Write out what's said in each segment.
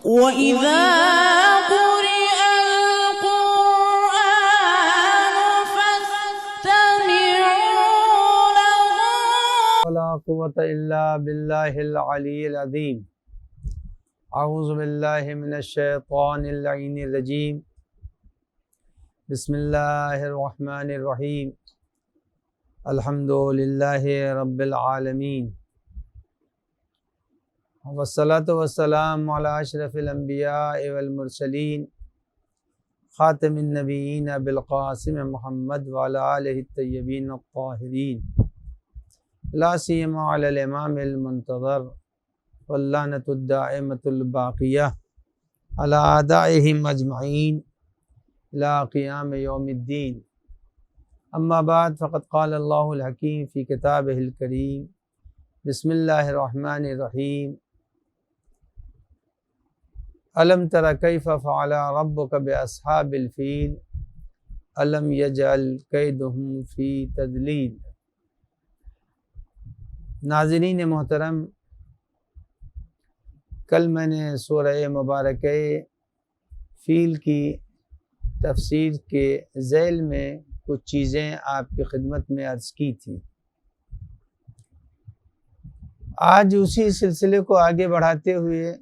وَإِذَا قُرِئَ الْقُرْآنُ فَاسْتَمِعُوا لَهُ ولا قوة إلا بالله العلي العظيم. أعوذ بالله من الشيطان اللعين الرجيم. بسم الله الرحمن الرحيم. الحمد لله رب العالمين، والصلاة والسلام على أشرف الأنبياء والمرسلين خاتم النبيين بالقاسم محمد وعلى آله الطيبين الطاهرين، لا سيما على الإمام المنتظر واللعنة الدائمة الباقية على أعدائهم أجمعين إلى قيام يوم الدين. أما بعد، فقد قال الله الحكيم في كتابه الكريم: بسم الله الرحمن الرحيم. ألم تر كيف فعل ربك بأصحاب الفيل ألم يجعل كيدهم في تضليل. ناظرین محترم، کل میں نے سورہ مبارکہ فیل کی تفسیر کے ذیل میں کچھ چیزیں آپ کی خدمت میں عرض کی تھی۔ آج اسی سلسلے کو آگے بڑھاتے ہوئے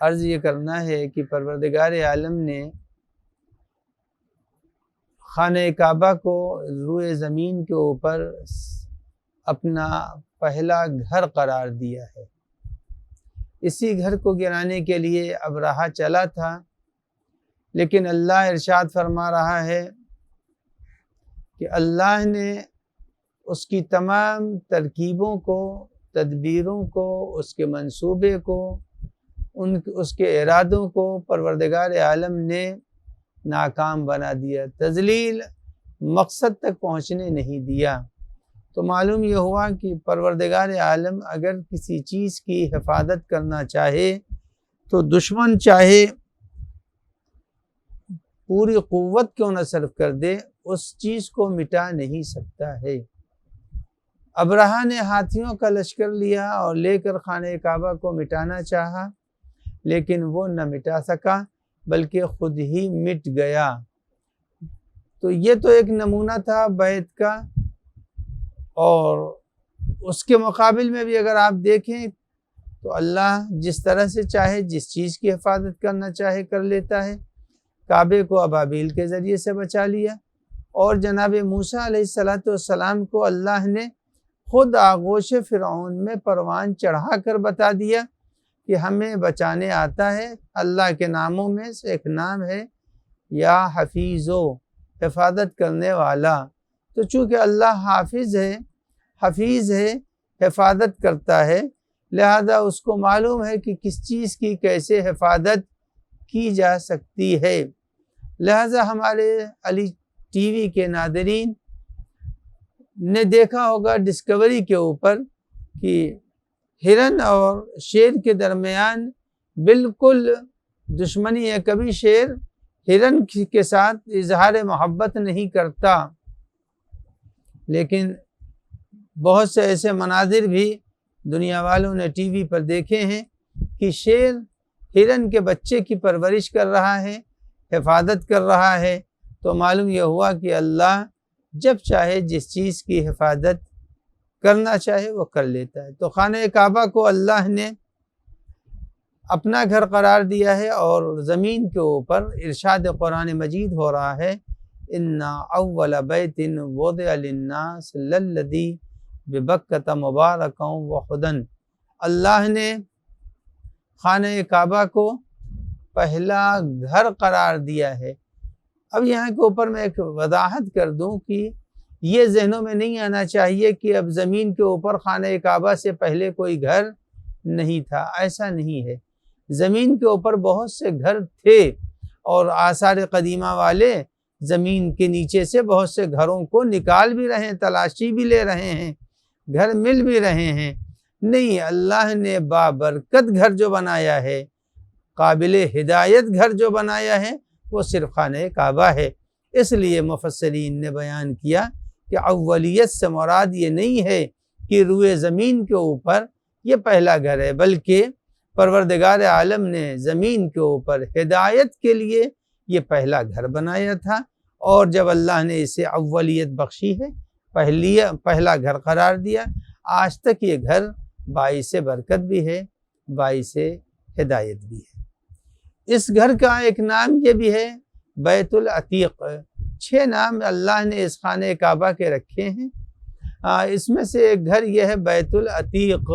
عرض یہ کرنا ہے کہ پروردگار عالم نے خانہ کعبہ کو روئے زمین کے اوپر اپنا پہلا گھر قرار دیا ہے۔ اسی گھر کو گرانے کے لیے ابرہہ چلا تھا، لیکن اللہ ارشاد فرما رہا ہے کہ اللہ نے اس کی تمام ترکیبوں کو، تدبیروں کو، اس کے منصوبے کو، اس کے ارادوں کو پروردگار عالم نے ناکام بنا دیا، تذلیل، مقصد تک پہنچنے نہیں دیا۔ تو معلوم یہ ہوا کہ پروردگار عالم اگر کسی چیز کی حفاظت کرنا چاہے تو دشمن چاہے پوری قوت کیوں نہ صرف کر دے، اس چیز کو مٹا نہیں سکتا ہے۔ ابرہہ نے ہاتھیوں کا لشکر لیا اور لے کر خانہ کعبہ کو مٹانا چاہا، لیکن وہ نہ مٹا سکا بلکہ خود ہی مٹ گیا۔ تو یہ تو ایک نمونہ تھا بیت کا، اور اس کے مقابل میں بھی اگر آپ دیکھیں تو اللہ جس طرح سے چاہے، جس چیز کی حفاظت کرنا چاہے کر لیتا ہے۔ کعبے کو ابابیل کے ذریعے سے بچا لیا، اور جناب موسیٰ علیہ السلام کو اللہ نے خود آغوش فرعون میں پروان چڑھا کر بتا دیا کہ ہمیں بچانے آتا ہے۔ اللہ کے ناموں میں سے ایک نام ہے یا حفیظو، حفاظت کرنے والا۔ تو چونکہ اللہ حافظ ہے، حفیظ ہے، حفاظت کرتا ہے، لہذا اس کو معلوم ہے کہ کس چیز کی کیسے حفاظت کی جا سکتی ہے۔ لہذا ہمارے علی ٹی وی کے ناظرین نے دیکھا ہوگا ڈسکوری کے اوپر کہ ہرن اور شیر کے درمیان بالکل دشمنی ہے، کبھی شیر ہرن کے ساتھ اظہار محبت نہیں کرتا، لیکن بہت سے ایسے مناظر بھی دنیا والوں نے ٹی وی پر دیکھے ہیں کہ شیر ہرن کے بچے کی پرورش کر رہا ہے، حفاظت کر رہا ہے۔ تو معلوم یہ ہوا کہ اللہ جب چاہے جس چیز کی حفاظت کرنا چاہے وہ کر لیتا ہے۔ تو خانہ کعبہ کو اللہ نے اپنا گھر قرار دیا ہے، اور زمین کے اوپر ارشاد قرآن مجید ہو رہا ہے: اِنَّا أَوَّلَ بَيْتٍ وُضِعَ لِلنَّاسِ لَلَّذِي بِبَكَّةَ مُبَارَكًا وَهُدًى۔ اللہ نے خانہ کعبہ کو پہلا گھر قرار دیا ہے۔ اب یہاں کے اوپر میں ایک وضاحت کر دوں کہ یہ ذہنوں میں نہیں آنا چاہیے کہ اب زمین کے اوپر خانہ کعبہ سے پہلے کوئی گھر نہیں تھا، ایسا نہیں ہے۔ زمین کے اوپر بہت سے گھر تھے، اور آثار قدیمہ والے زمین کے نیچے سے بہت سے گھروں کو نکال بھی رہے ہیں، تلاشی بھی لے رہے ہیں، گھر مل بھی رہے ہیں۔ نہیں، اللہ نے بابرکت گھر جو بنایا ہے، قابل ہدایت گھر جو بنایا ہے، وہ صرف خانہ کعبہ ہے۔ اس لیے مفسرین نے بیان کیا کہ اولیت سے مراد یہ نہیں ہے کہ روئے زمین کے اوپر یہ پہلا گھر ہے، بلکہ پروردگار عالم نے زمین کے اوپر ہدایت کے لیے یہ پہلا گھر بنایا تھا، اور جب اللہ نے اسے اولیت بخشی ہے، پہلا گھر قرار دیا، آج تک یہ گھر باعث برکت بھی ہے، باعث ہدایت بھی ہے۔ اس گھر کا ایک نام یہ بھی ہے بیت العتیق۔ 6 نام اللہ نے اس خانہ کعبہ کے رکھے ہیں، اس میں سے ایک گھر یہ ہے بیت العتیق۔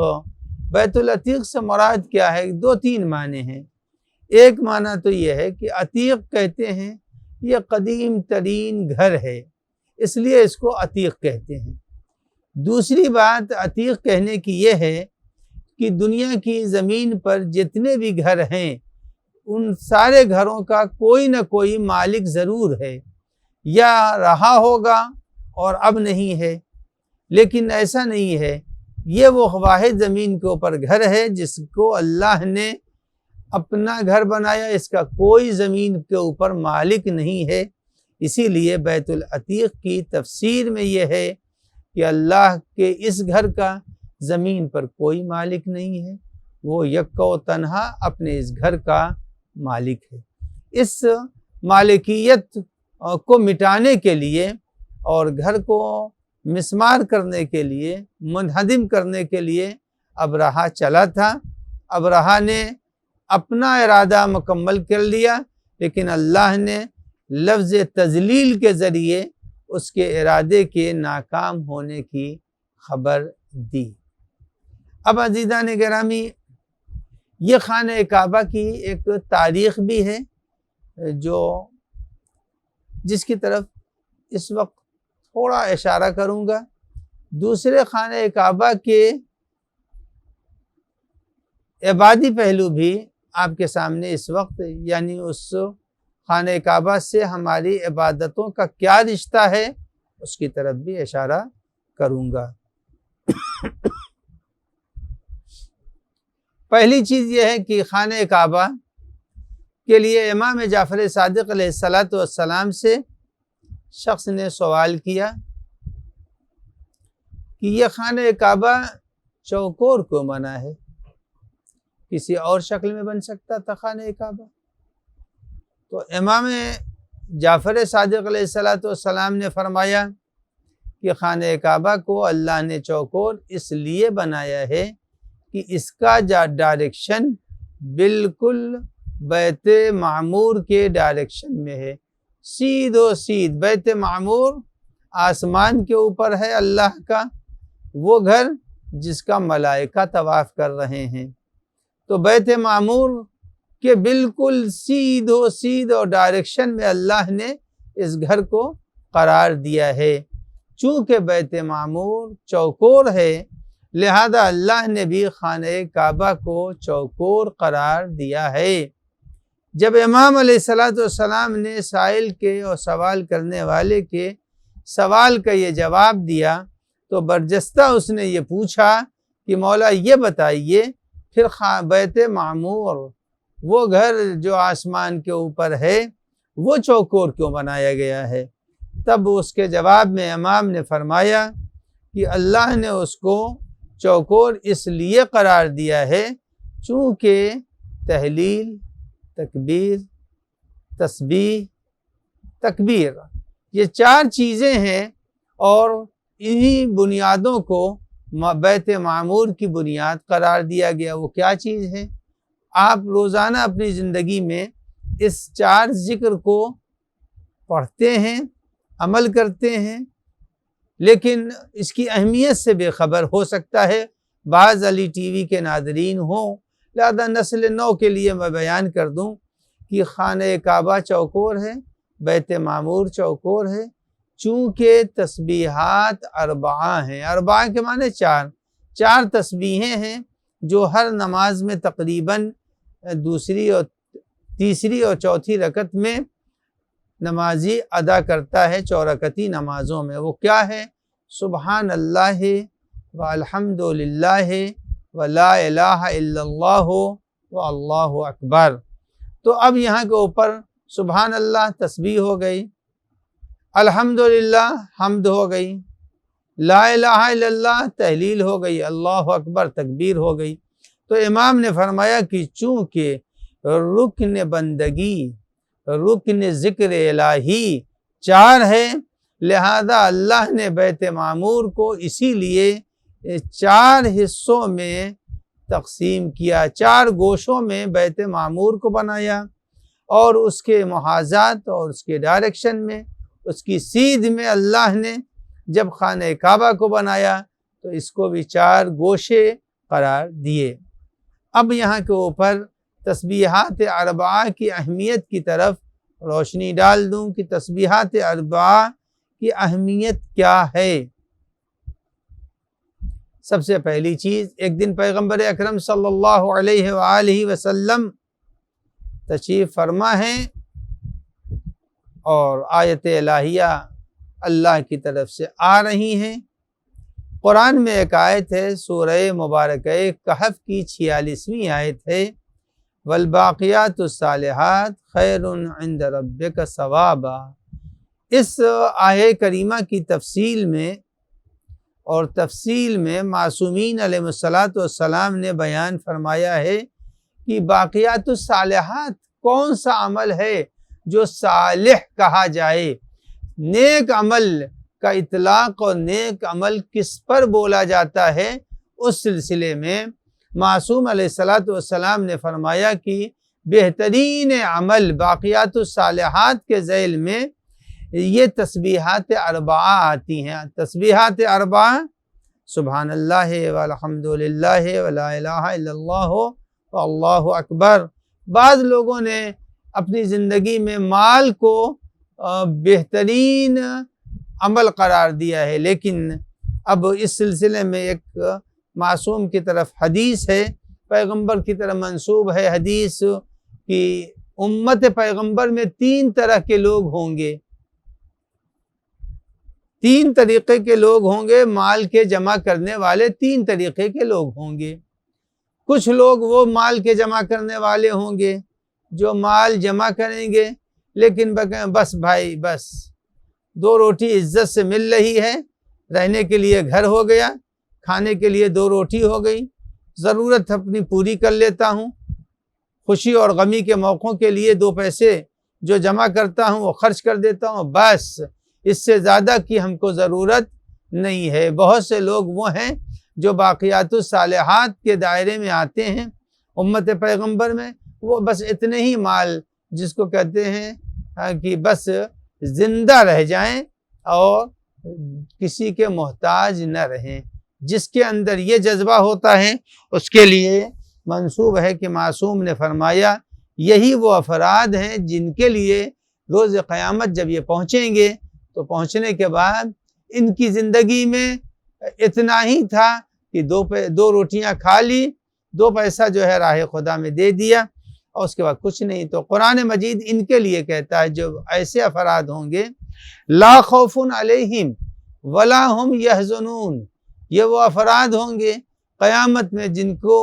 بیت العتیق سے مراد کیا ہے؟ 2-3 معنی ہیں۔ ایک معنی تو یہ ہے کہ عتیق کہتے ہیں یہ قدیم ترین گھر ہے، اس لیے اس کو عتیق کہتے ہیں۔ دوسری بات عتیق کہنے کی یہ ہے کہ دنیا کی زمین پر جتنے بھی گھر ہیں ان سارے گھروں کا کوئی نہ کوئی مالک ضرور ہے، یا رہا ہوگا اور اب نہیں ہے، لیکن ایسا نہیں ہے۔ یہ وہ واحد زمین کے اوپر گھر ہے جس کو اللہ نے اپنا گھر بنایا، اس کا کوئی زمین کے اوپر مالک نہیں ہے۔ اسی لیے بیت العتیق کی تفسیر میں یہ ہے کہ اللہ کے اس گھر کا زمین پر کوئی مالک نہیں ہے، وہ یکا و تنہا اپنے اس گھر کا مالک ہے۔ اس مالکیت کو مٹانے کے لیے اور گھر کو مسمار کرنے کے لیے، منہدم کرنے کے لیے ابرہہ چلا تھا۔ ابرہہ نے اپنا ارادہ مکمل کر لیا، لیکن اللہ نے لفظ تذلیل کے ذریعے اس کے ارادے کے ناکام ہونے کی خبر دی۔ اب عزیزان گرامی، یہ خانہ کعبہ کی ایک تاریخ بھی ہے جس کی طرف اس وقت تھوڑا اشارہ کروں گا۔ دوسرے خانہ کعبہ کے عبادی پہلو بھی آپ کے سامنے اس وقت، یعنی اس خانہ کعبہ سے ہماری عبادتوں کا کیا رشتہ ہے، اس کی طرف بھی اشارہ کروں گا۔ پہلی چیز یہ ہے کہ خانہ کعبہ کے لیے امام جعفر صادق علیہ السلام سے شخص نے سوال کیا کہ یہ خانہ کعبہ چوکور کو بنا ہے، کسی اور شکل میں بن سکتا تھا خانہ کعبہ؟ تو امام جعفر صادق علیہ السلام نے فرمایا کہ خانہ کعبہ کو اللہ نے چوکور اس لیے بنایا ہے کہ اس کا ڈائریکشن بالکل بیت معمور کے ڈائریکشن میں ہے، سیدھو سیدھ۔ بیت معمور آسمان کے اوپر ہے اللہ کا، وہ گھر جس کا ملائکہ طواف کر رہے ہیں، تو بیت معمور کے بالکل سیدھو سیدھ اور ڈائریکشن میں اللہ نے اس گھر کو قرار دیا ہے۔ چونکہ بیت معمور چوکور ہے، لہذا اللہ نے بھی خانہ کعبہ کو چوکور قرار دیا ہے۔ جب امام علیہ السلام نے سائل کے اور سوال کرنے والے کے سوال کا یہ جواب دیا تو برجستہ اس نے یہ پوچھا کہ مولا یہ بتائیے پھر بیت معمور، وہ گھر جو آسمان کے اوپر ہے، وہ چوکور کیوں بنایا گیا ہے؟ تب اس کے جواب میں امام نے فرمایا کہ اللہ نے اس کو چوکور اس لیے قرار دیا ہے چونکہ تہلیل، تکبیر، تسبیح، تکبیر، یہ 4 چیزیں ہیں، اور انہی بنیادوں کو بیت معمور کی بنیاد قرار دیا گیا۔ وہ کیا چیز ہے؟ آپ روزانہ اپنی زندگی میں اس 4 ذکر کو پڑھتے ہیں، عمل کرتے ہیں، لیکن اس کی اہمیت سے بے خبر ہو سکتا ہے۔ بعض علی ٹی وی کے ناظرین ہوں، لہذا نسل نو کے لیے میں بیان کر دوں کہ خانہ کعبہ چوکور ہے، بیت معمور چوکور ہے، چونکہ تسبیحات 4 ہیں۔ 4 کے معنی 4 تسبیحیں ہیں جو ہر نماز میں تقریباً دوسری اور تیسری اور چوتھی رکعت میں نمازی ادا کرتا ہے، 4 رکعتی نمازوں میں۔ وہ کیا ہے؟ سبحان اللہ والحمد للہ ولا الہ الا اللہ واللہ اکبر۔ تو اب یہاں کے اوپر سبحان اللہ تسبیح ہو گئی، الحمدللہ حمد ہو گئی، لا الہ الا اللہ تحلیل ہو گئی، اللہ اکبر تکبیر ہو گئی۔ تو امام نے فرمایا کہ چونکہ رکن بندگی، رکن ذکر الہی 4 ہے، لہذا اللہ نے بیت معمور کو اسی لیے 4 حصوں میں تقسیم کیا، 4 گوشوں میں بیت معمور کو بنایا، اور اس کے محاذات اور اس کے ڈائریکشن میں، اس کی سیدھ میں اللہ نے جب خانہ کعبہ کو بنایا تو اس کو بھی 4 گوشے قرار دیے۔ اب یہاں کے اوپر تسبیحات اربعہ کی اہمیت کی طرف روشنی ڈال دوں کہ تسبیحات اربعہ کی اہمیت کیا ہے۔ سب سے پہلی چیز، ایک دن پیغمبر اکرم صلی اللہ علیہ وآلہ وسلم تشریف فرما ہے اور آیت الہیہ اللہ کی طرف سے آ رہی ہیں۔ قرآن میں ایک آیت ہے، سورہ مبارکہ کہف کی 46ویں آیت ہے، والباقیات الصالحات خیر عند ربک ثوابا۔ اس آیہ کریمہ کی تفصیل میں معصومین علیہ السلام نے بیان فرمایا ہے کہ باقیات الصالحات کون سا عمل ہے جو صالح کہا جائے۔ نیک عمل کا اطلاق اور نیک عمل کس پر بولا جاتا ہے، اس سلسلے میں معصوم علیہ السلام نے فرمایا کہ بہترین عمل باقیات الصالحات کے ذیل میں یہ تسبیحات اربعہ آتی ہیں۔ تسبیحات اربعہ سبحان اللہ والحمد للہ ولا الہ الا اللہ واللہ اکبر۔ بعض لوگوں نے اپنی زندگی میں مال کو بہترین عمل قرار دیا ہے، لیکن اب اس سلسلے میں ایک معصوم کی طرف حدیث ہے، پیغمبر کی طرف منسوب ہے حدیث کہ امت پیغمبر میں 3 طرح کے لوگ ہوں گے، 3 طریقے کے لوگ ہوں گے، مال کے جمع کرنے والے 3 طریقے کے لوگ ہوں گے۔ کچھ لوگ وہ مال کے جمع کرنے والے ہوں گے جو مال جمع کریں گے لیکن بس بھائی بس 2 روٹی عزت سے مل رہی ہے، رہنے کے لیے گھر ہو گیا، کھانے کے لیے 2 روٹی ہو گئی، ضرورت اپنی پوری کر لیتا ہوں، خوشی اور غمی کے موقعوں کے لیے 2 پیسے جو جمع کرتا ہوں وہ خرچ کر دیتا ہوں، بس اس سے زیادہ کی ہم کو ضرورت نہیں ہے۔ بہت سے لوگ وہ ہیں جو باقیات الصالحات کے دائرے میں آتے ہیں امت پیغمبر میں، وہ بس اتنے ہی مال جس کو کہتے ہیں کہ بس زندہ رہ جائیں اور کسی کے محتاج نہ رہیں۔ جس کے اندر یہ جذبہ ہوتا ہے اس کے لیے منسوب ہے کہ معصوم نے فرمایا یہی وہ افراد ہیں جن کے لیے روز قیامت جب یہ پہنچیں گے تو پہنچنے کے بعد ان کی زندگی میں اتنا ہی تھا کہ 2 روٹیاں کھا لی، 2 پیسہ جو ہے راہ خدا میں دے دیا اور اس کے بعد کچھ نہیں۔ تو قرآن مجید ان کے لیے کہتا ہے جو ایسے افراد ہوں گے لا خوف علیہم ولا هم یحزنون، یہ وہ افراد ہوں گے قیامت میں جن کو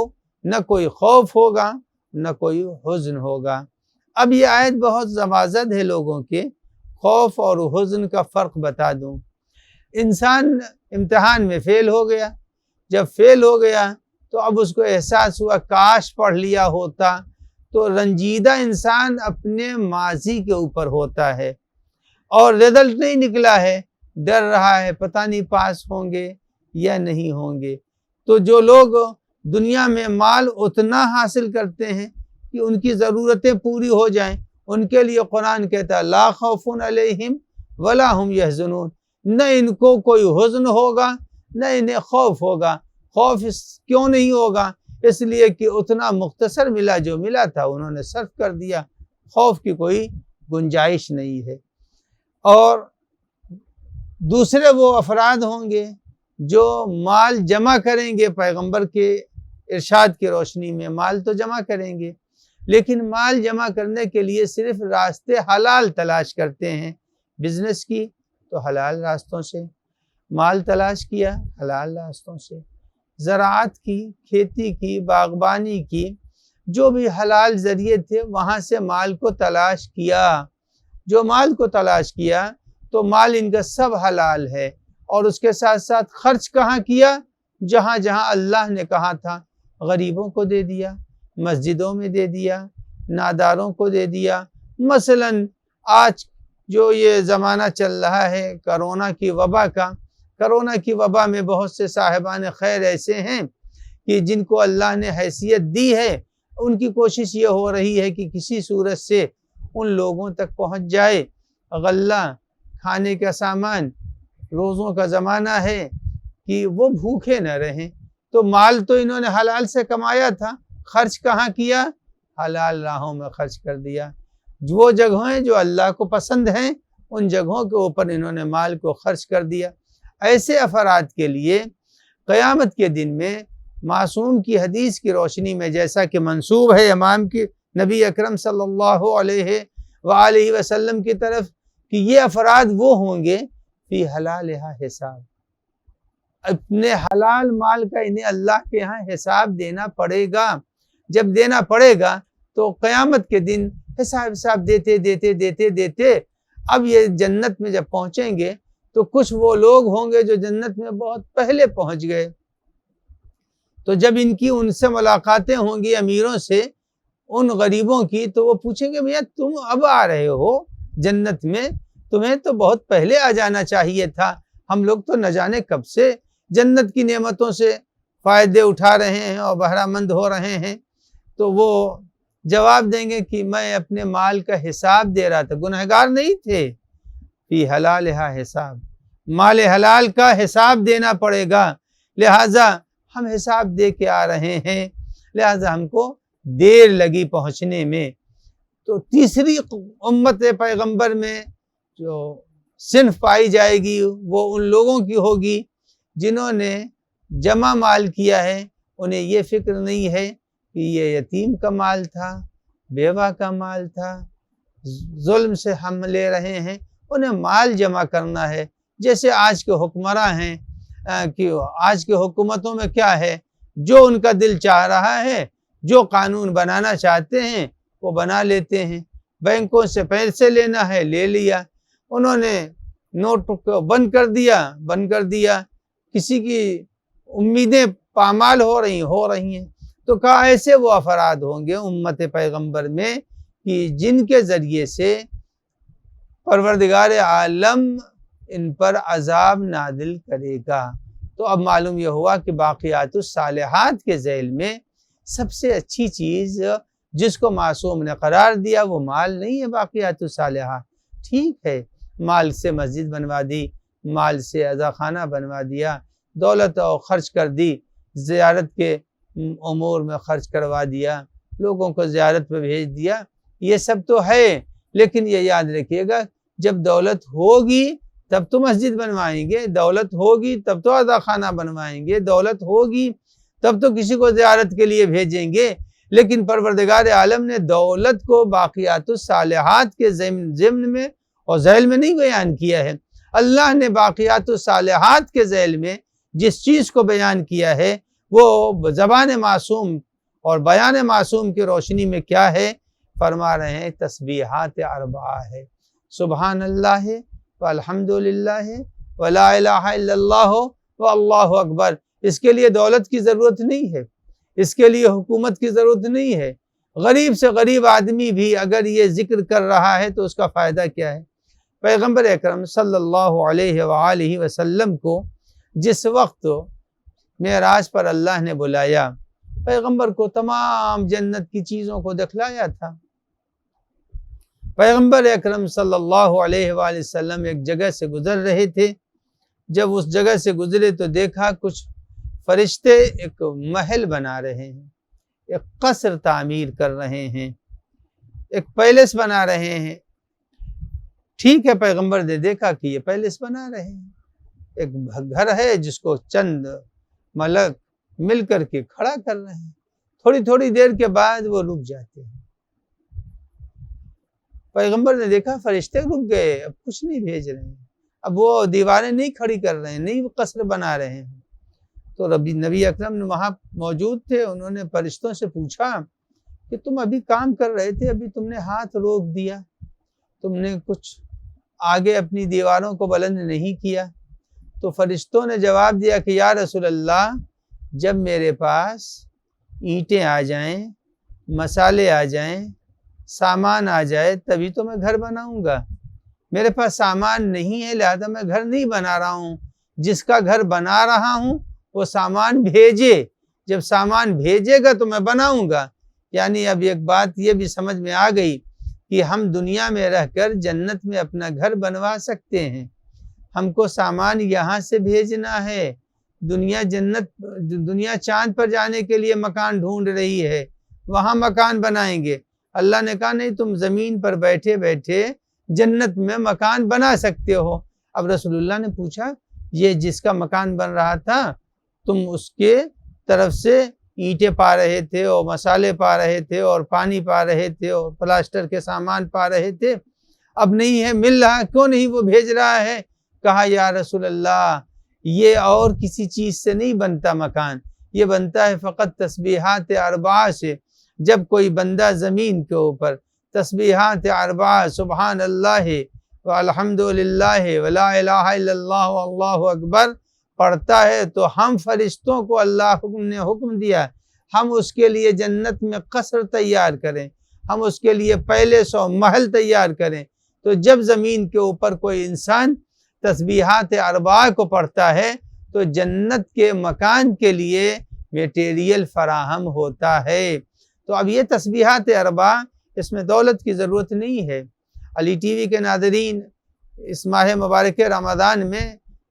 نہ کوئی خوف ہوگا نہ کوئی حزن ہوگا۔ اب یہ آیت بہت زمازد ہے لوگوں کے، خوف اور حزن کا فرق بتا دوں۔ انسان امتحان میں فیل ہو گیا، جب فیل ہو گیا تو اب اس کو احساس ہوا کاش پڑھ لیا ہوتا، تو رنجیدہ انسان اپنے ماضی کے اوپر ہوتا ہے اور رزلٹ نہیں نکلا ہے، ڈر رہا ہے پتہ نہیں پاس ہوں گے یا نہیں ہوں گے۔ تو جو لوگ دنیا میں مال اتنا حاصل کرتے ہیں کہ ان کی ضرورتیں پوری ہو جائیں، ان کے لیے قرآن کہتا ہے لا خوف علیہم ولا هم یحزنون، نہ ان کو کوئی حزن ہوگا نہ انہیں خوف ہوگا۔ خوف کیوں نہیں ہوگا؟ اس لیے کہ اتنا مختصر ملا جو ملا تھا انہوں نے صرف کر دیا، خوف کی کوئی گنجائش نہیں ہے۔ اور دوسرے وہ افراد ہوں گے جو مال جمع کریں گے، پیغمبر کے ارشاد کی روشنی میں مال تو جمع کریں گے، لیکن مال جمع کرنے کے لیے صرف راستے حلال تلاش کرتے ہیں۔ بزنس کی تو حلال راستوں سے، مال تلاش کیا حلال راستوں سے، زراعت کی، کھیتی کی، باغبانی کی، جو بھی حلال ذریعے تھے وہاں سے مال کو تلاش کیا۔ جو مال کو تلاش کیا تو مال ان کا سب حلال ہے، اور اس کے ساتھ ساتھ خرچ کہاں کیا؟ جہاں جہاں اللہ نے کہا تھا غریبوں کو دے دیا، مسجدوں میں دے دیا، ناداروں کو دے دیا۔ مثلاً آج جو یہ زمانہ چل رہا ہے کرونا کی وبا کا، کرونا کی وبا میں بہت سے صاحبان خیر ایسے ہیں کہ جن کو اللہ نے حیثیت دی ہے، ان کی کوشش یہ ہو رہی ہے کہ کسی صورت سے ان لوگوں تک پہنچ جائے غلہ، کھانے کا سامان۔ روزوں کا زمانہ ہے کہ وہ بھوکے نہ رہیں، تو مال تو انہوں نے حلال سے کمایا تھا، خرچ کہاں کیا؟ حلال راہوں میں خرچ کر دیا۔ وہ جگہیں جو اللہ کو پسند ہیں ان جگہوں کے اوپر انہوں نے مال کو خرچ کر دیا۔ ایسے افراد کے لیے قیامت کے دن میں معصوم کی حدیث کی روشنی میں، جیسا کہ منسوب ہے امام کی نبی اکرم صلی اللہ علیہ وآلہ وسلم کی طرف، کہ یہ افراد وہ ہوں گے فی حلالہا حساب، اپنے حلال مال کا انہیں اللہ کے ہاں حساب دینا پڑے گا۔ جب دینا پڑے گا تو قیامت کے دن حساب دیتے دیتے دیتے دیتے اب یہ جنت میں جب پہنچیں گے تو کچھ وہ لوگ ہوں گے جو جنت میں بہت پہلے پہنچ گئے، تو جب ان سے ملاقاتیں ہوں گی امیروں سے، ان غریبوں کی، تو وہ پوچھیں گے بھیا تم اب آ رہے ہو جنت میں، تمہیں تو بہت پہلے آ جانا چاہیے تھا، ہم لوگ تو نہ جانے کب سے جنت کی نعمتوں سے فائدے اٹھا رہے ہیں اور بہرہ مند ہو رہے ہیں۔ تو وہ جواب دیں گے کہ میں اپنے مال کا حساب دے رہا تھا، گنہگار نہیں تھے، فی حلالہا حساب، مال حلال کا حساب دینا پڑے گا، لہٰذا ہم حساب دے کے آ رہے ہیں، لہٰذا ہم کو دیر لگی پہنچنے میں۔ تو تیسری امت پیغمبر میں جو صنف پائی جائے گی وہ ان لوگوں کی ہوگی جنہوں نے جمع مال کیا ہے، انہیں یہ فکر نہیں ہے کہ یہ یتیم کا مال تھا، بیوہ کا مال تھا، ظلم سے ہم لے رہے ہیں، انہیں مال جمع کرنا ہے۔ جیسے آج کے حکمراں ہیں کہ آج کے حکومتوں میں کیا ہے، جو ان کا دل چاہ رہا ہے، جو قانون بنانا چاہتے ہیں وہ بنا لیتے ہیں۔ بینکوں سے پیسے لینا ہے، لے لیا، انہوں نے نوٹ کو بند کر دیا، کسی کی امیدیں پامال ہو رہی ہیں۔ تو کہا ایسے وہ افراد ہوں گے امت پیغمبر میں کہ جن کے ذریعے سے پروردگار عالم ان پر عذاب نازل کرے گا۔ تو اب معلوم یہ ہوا کہ باقیات الصالحات کے ذیل میں سب سے اچھی چیز جس کو معصوم نے قرار دیا وہ مال نہیں ہے۔ باقیات الصالحات ٹھیک ہے، مال سے مسجد بنوا دی، مال سے عزا خانہ بنوا دیا، دولت اور خرچ کر دی، زیارت کے امور میں خرچ کروا دیا، لوگوں کو زیارت پہ بھیج دیا، یہ سب تو ہے، لیکن یہ یاد رکھیے گا جب دولت ہوگی تب تو مسجد بنوائیں گے، دولت ہوگی تب تو عزا خانہ بنوائیں گے، دولت ہوگی تب تو کسی کو زیارت کے لیے بھیجیں گے۔ لیکن پروردگار عالم نے دولت کو باقیات الصالحات کے ضمن میں اور ذیل میں نہیں بیان کیا ہے۔ اللہ نے باقیات الصالحات کے ذیل میں جس چیز کو بیان کیا ہے وہ زبان معصوم اور بیان معصوم کی روشنی میں کیا ہے؟ فرما رہے ہیں تسبیحات اربعہ ہے، سبحان اللہ والحمد للہ ولا الہ الا اللہ واللہ اکبر۔ اس کے لیے دولت کی ضرورت نہیں ہے، اس کے لیے حکومت کی ضرورت نہیں ہے۔ غریب سے غریب آدمی بھی اگر یہ ذکر کر رہا ہے تو اس کا فائدہ کیا ہے؟ پیغمبر اکرم صلی اللہ علیہ وآلہ وسلم کو جس وقت معراج پر اللہ نے بلایا، پیغمبر کو تمام جنت کی چیزوں کو دکھلایا تھا۔ پیغمبر اکرم صلی اللہ علیہ وآلہ وسلم ایک جگہ سے گزر رہے تھے، جب اس جگہ سے گزرے تو دیکھا کچھ فرشتے ایک محل بنا رہے ہیں، ایک قصر تعمیر کر رہے ہیں، ایک پیلس بنا رہے ہیں۔ ٹھیک ہے، پیغمبر نے دیکھا کہ یہ پیلس بنا رہے ہیں، ایک گھر ہے جس کو چند ملک مل کر کے کھڑا کر رہے ہیں، تھوڑی تھوڑی دیر کے بعد وہ رک جاتے ہیں۔ پیغمبر نے دیکھا فرشتے رک گئے، اب کچھ نہیں بھیج رہے ہیں، اب وہ دیواریں نہیں کھڑی کر رہے ہیں، نہیں وہ قصر بنا رہے ہیں۔ تو نبی اکرم نے وہاں موجود تھے، انہوں نے فرشتوں سے پوچھا کہ تم ابھی کام کر رہے تھے، ابھی تم نے ہاتھ روک دیا، تم نے کچھ آگے اپنی دیواروں کو بلند نہیں کیا۔ تو فرشتوں نے جواب دیا کہ یا رسول اللہ، جب میرے پاس اینٹیں آ جائیں، مسالے آ جائیں، سامان آ جائے تبھی تو میں گھر بناؤں گا۔ میرے پاس سامان نہیں ہے لہذا میں گھر نہیں بنا رہا ہوں۔ جس کا گھر بنا رہا ہوں وہ سامان بھیجے، جب سامان بھیجے گا تو میں بناؤں گا۔ یعنی اب ایک بات یہ بھی سمجھ میں آ گئی کہ ہم دنیا میں رہ کر جنت میں اپنا گھر بنوا سکتے ہیں۔ ہم کو سامان یہاں سے بھیجنا ہے۔ دنیا چاند پر جانے کے لیے مکان ڈھونڈ رہی ہے، وہاں مکان بنائیں گے۔ اللہ نے کہا نہیں، تم زمین پر بیٹھے بیٹھے جنت میں مکان بنا سکتے ہو۔ اب رسول اللہ نے پوچھا یہ جس کا مکان بن رہا تھا تم اس کے طرف سے اینٹیں پا رہے تھے اور مسالے پا رہے تھے اور پانی پا رہے تھے اور پلاسٹر کے سامان پا رہے تھے، اب نہیں ہے، مل رہا، کیوں نہیں وہ بھیج رہا ہے؟ کہا یا رسول اللہ یہ اور کسی چیز سے نہیں بنتا مکان، یہ بنتا ہے فقط تسبیحات اربعہ سے۔ جب کوئی بندہ زمین کے اوپر تسبیحات اربعہ سبحان اللہ والحمد للہ ولا الہ الا اللہ واللہ اکبر پڑھتا ہے تو ہم فرشتوں کو اللہ نے حکم دیا ہم اس کے لیے جنت میں قصر تیار کریں، ہم اس کے لیے پہلے 100 محل تیار کریں۔ تو جب زمین کے اوپر کوئی انسان تسبیحات اربعہ کو پڑھتا ہے تو جنت کے مکان کے لیے میٹیریل فراہم ہوتا ہے۔ تو اب یہ تسبیحات اربعہ، اس میں دولت کی ضرورت نہیں ہے۔ علی ٹی وی کے ناظرین اس ماہ مبارک رمضان میں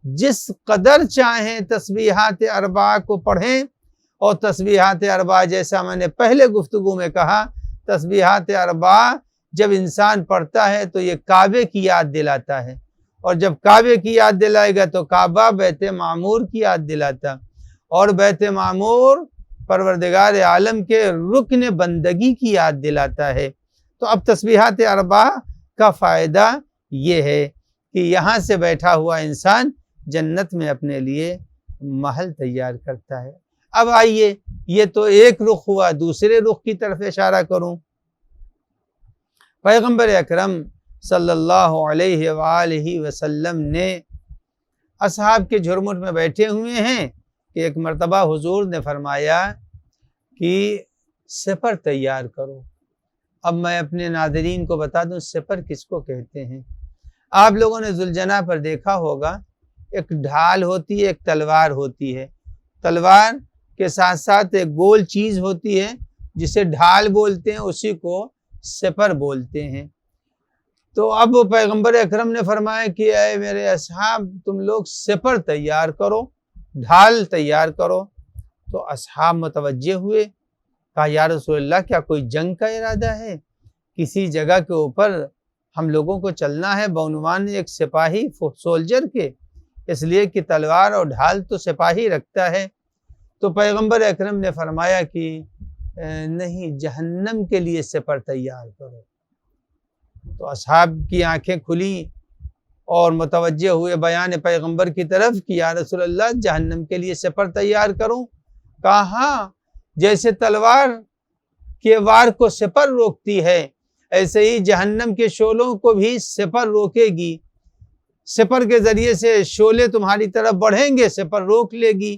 جس قدر چاہیں تسبیحات اربعہ کو پڑھیں، اور تسبیحات اربعہ جیسا میں نے پہلے گفتگو میں کہا، تسبیحات اربعہ جب انسان پڑھتا ہے تو یہ کعبے کی یاد دلاتا ہے، اور جب کعبے کی یاد دلائے گا تو کعبہ بیت معمور کی یاد دلاتا، اور بیت معمور پروردگار عالم کے رکن بندگی کی یاد دلاتا ہے۔ تو اب تسبیحات اربعہ کا فائدہ یہ ہے کہ یہاں سے بیٹھا ہوا انسان جنت میں اپنے لیے محل تیار کرتا ہے۔ اب آئیے، یہ تو ایک رخ ہوا، دوسرے رخ کی طرف اشارہ کروں۔ پیغمبر اکرم صلی اللہ علیہ وآلہ وسلم نے اصحاب کے جھرمٹ میں بیٹھے ہوئے ہیں کہ ایک مرتبہ حضور نے فرمایا کہ سپر تیار کرو۔ اب میں اپنے ناظرین کو بتا دوں سپر کس کو کہتے ہیں۔ آپ لوگوں نے ذوالجناح پر دیکھا ہوگا، ایک ڈھال ہوتی ہے، ایک تلوار ہوتی ہے، تلوار کے ساتھ ساتھ ایک گول چیز ہوتی ہے جسے ڈھال بولتے ہیں، اسی کو سپر بولتے ہیں۔ تو اب پیغمبر اکرم نے فرمایا کہ اے میرے اصحاب تم لوگ سپر تیار کرو، ڈھال تیار کرو۔ تو اصحاب متوجہ ہوئے، کہا یا رسول اللہ کیا کوئی جنگ کا ارادہ ہے؟ کسی جگہ کے اوپر ہم لوگوں کو چلنا ہے بعنوان ایک سپاہی سولجر کے، اس لیے کہ تلوار اور ڈھال تو سپاہی رکھتا ہے۔ تو پیغمبر اکرم نے فرمایا کہ نہیں، جہنم کے لیے سپر تیار کرو۔ تو اصحاب کی آنکھیں کھلیں اور متوجہ ہوئے بیان پیغمبر کی طرف کہ یا رسول اللہ جہنم کے لیے سپر تیار کروں؟ کہا ہاں، جیسے تلوار کے وار کو سپر روکتی ہے ایسے ہی جہنم کے شعلوں کو بھی سپر روکے گی۔ سپر کے ذریعے سے شعلے تمہاری طرف بڑھیں گے، سپر روک لے گی۔